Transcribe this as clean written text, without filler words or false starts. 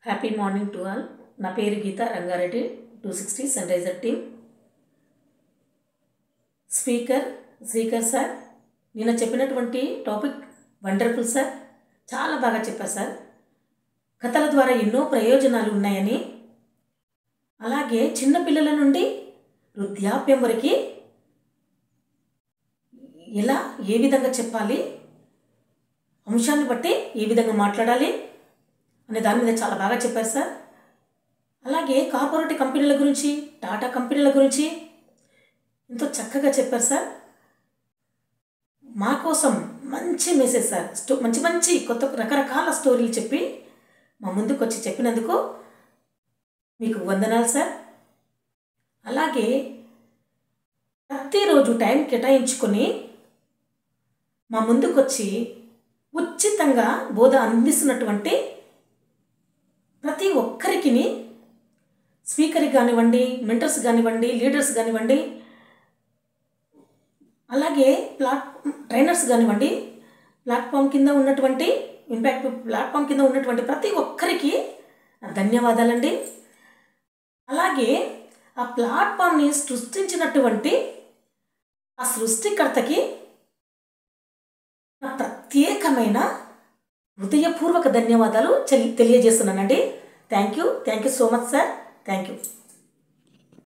Happy morning to all. నా పేరు గీత Rangareddy, 260 సన్రైజర్ team. Speaker sir, నిన్న చెప్పినటువంటి టాపిక్ వండర్ఫుల్ సార్, చాలా బాగా చెప్పారు సార్. కథల ద్వారా ఎన్నో ప్రయోజనాలు ఉన్నాయని, అలాగే చిన్నపిల్లల నుండి వృద్ధాప్యం వరకు ఏ విధంగా చెప్పాలి, అంశాన్ని బట్టి ఏ విధంగా మాట్లాడాలి అనే దాని మీద చాలా బాగా చెప్పారు సార్. అలాగే కార్పొరేట్ కంపెనీల గురించి, టాటా కంపెనీల గురించి ఎంతో చక్కగా చెప్పారు సార్. మా కోసం మంచి మెసేజ్ సార్, మంచి కొత్త రకరకాల స్టోరీలు చెప్పి మా ముందుకు వచ్చి చెప్పినందుకు మీకు వందనాలు సార్. అలాగే ప్రతిరోజు టైం కేటాయించుకొని మా ముందుకు వచ్చి ఉచితంగా బోధ అందిస్తున్నటువంటి ప్రతి ఒక్కరికి, స్పీకర్కి కానివ్వండి, మెంటర్స్ కానివ్వండి, లీడర్స్ కానివ్వండి, అలాగే ట్రైనర్స్ కానివ్వండి, ప్లాట్ఫామ్ కింద ఉన్నటువంటి ఇంపాక్ట్ ప్లాట్ఫామ్ కింద ఉన్నటువంటి ప్రతి ఒక్కరికి ధన్యవాదాలండి. అలాగే ఆ ప్లాట్ఫామ్ని సృష్టించినటువంటి ఆ సృష్టికర్తకి నా ప్రత్యేకమైన హృదయపూర్వక ధన్యవాదాలు తెలియజేస్తున్నానండి. Thank you so much sir. Thank you.